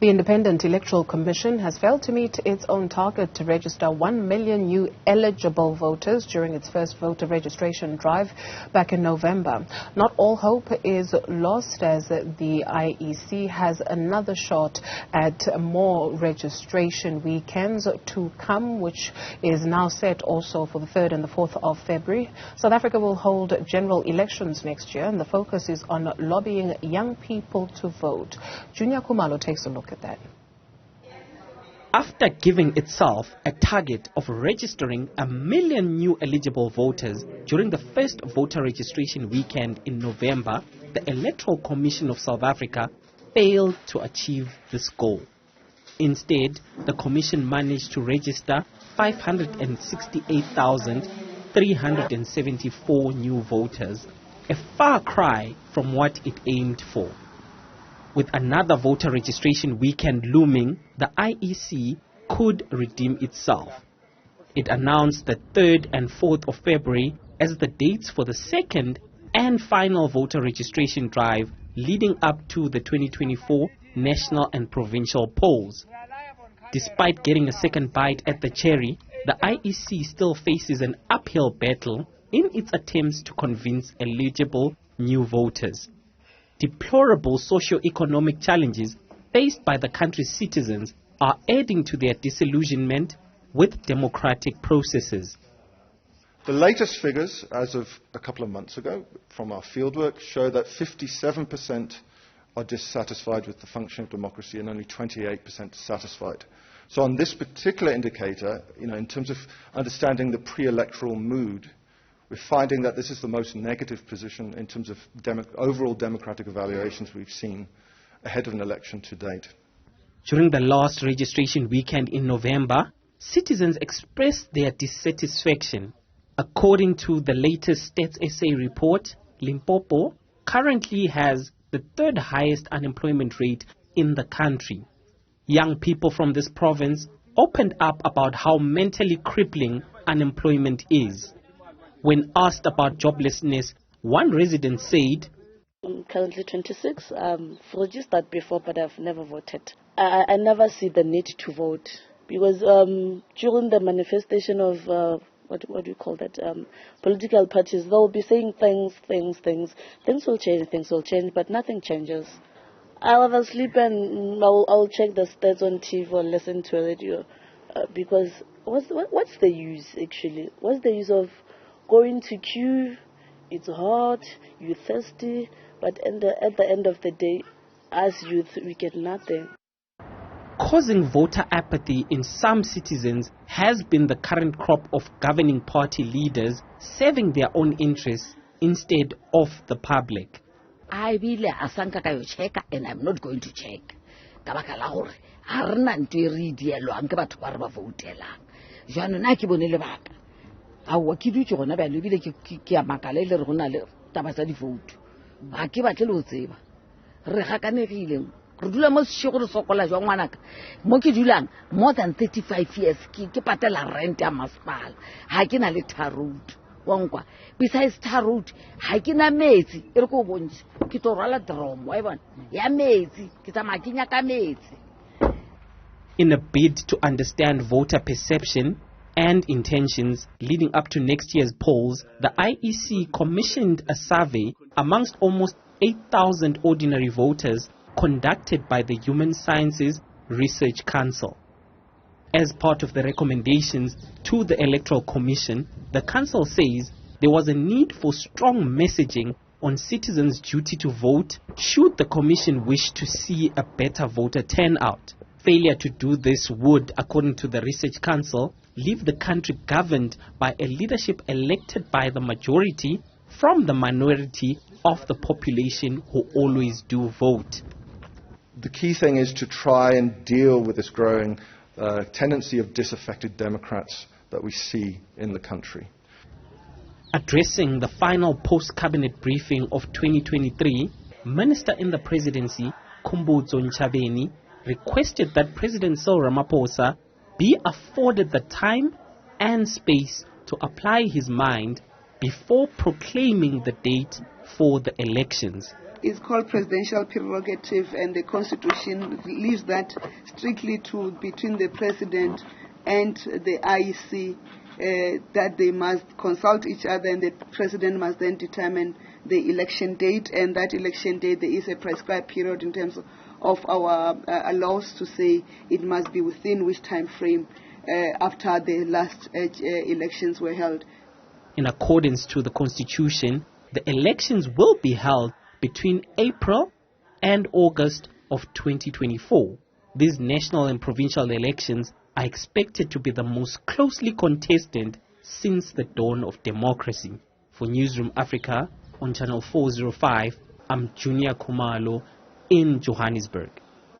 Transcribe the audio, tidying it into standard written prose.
The Independent Electoral Commission has failed to meet its own target to register 1 million new eligible voters during its first voter registration drive back in November. Not all hope is lost, as the IEC has another shot at more registration weekends to come, which is now set also for the 3rd and the 4th of February. South Africa will hold general elections next year, and the focus is on lobbying young people to vote. Juniour Khumalo takes a look at that. After giving itself a target of registering 1 million new eligible voters during the first voter registration weekend in November, the Electoral Commission of South Africa failed to achieve this goal. Instead, the Commission managed to register 568,374 new voters, a far cry from what it aimed for. With another voter registration weekend looming, the IEC could redeem itself. It announced the 3rd and 4th of February as the dates for the second and final voter registration drive leading up to the 2024 national and provincial polls. Despite getting a second bite at the cherry, the IEC still faces an uphill battle in its attempts to convince eligible new voters. Deplorable socio-economic challenges faced by the country's citizens are adding to their disillusionment with democratic processes. The latest figures, as of a couple of months ago, from our fieldwork, show that 57% are dissatisfied with the functioning of democracy and only 28% satisfied. So on this particular indicator, in terms of understanding the pre-electoral mood, we're finding that this is the most negative position in terms of overall democratic evaluations we've seen ahead of an election to date. During the last registration weekend in November, citizens expressed their dissatisfaction. According to the latest Stats SA report, Limpopo currently has the 3rd highest unemployment rate in the country. Young people from this province opened up about how mentally crippling unemployment is. When asked about joblessness, one resident said, I'm currently 26. I've registered before, but I've never voted. I never see the need to vote because during the manifestation of, what do you call that, political parties, they'll be saying things. Things will change, but nothing changes. I'll have a sleep and I'll check the stats on TV or listen to a radio because what's the use actually? What's the use of going to queue? It's hot, you're thirsty, but at the end of the day, as youth, we get nothing. Causing voter apathy in some citizens has been the current crop of governing party leaders serving their own interests instead of the public. I really asanka kayo check and I'm not going to check. Kabaka la hore ha rena ntwe re dielwang ke batho ba re ba votelang. Jana na ke bonele baka. A wa ke dutse gona ba lebile ke a makala ile re gona le taba tsa di vote. Ba ke batle le go tseba. Re gakanegile. Re dula mo sego re sokola jwa ngwanaka. Mo ke dulang more than 35 years ke patela rent ya masipala. Ha ke na le tar road. Wankwa. Besides tar road, ha ke na metsi. E re go bontsha. Ke to rwala drum, wa bona. Ya metsi, ke tsamaya ke nyaka metsi. In a bid to understand voter perception and intentions leading up to next year's polls, the IEC commissioned a survey amongst almost 8,000 ordinary voters conducted by the Human Sciences Research Council. As part of the recommendations to the Electoral Commission, the Council says there was a need for strong messaging on citizens' duty to vote should the Commission wish to see a better voter turnout. Failure to do this would, according to the Research Council, leave the country governed by a leadership elected by the majority from the minority of the population who always do vote. The key thing is to try and deal with this growing tendency of disaffected Democrats that we see in the country. Addressing the final post-cabinet briefing of 2023, Minister in the Presidency, Khumalo, requested that President Cyril Ramaphosa be afforded the time and space to apply his mind before proclaiming the date for the elections. It's called presidential prerogative, and the Constitution leaves that strictly to between the President and the IEC, that they must consult each other, and the President must then determine the election date, and that election date there is a prescribed period in terms of our laws to say it must be within which time frame after the last elections were held. In accordance to the Constitution, the elections will be held between April and August of 2024. These national and provincial elections are expected to be the most closely contested since the dawn of democracy. For Newzroom Afrika on Channel 405, I'm Juniour Khumalo in Johannesburg.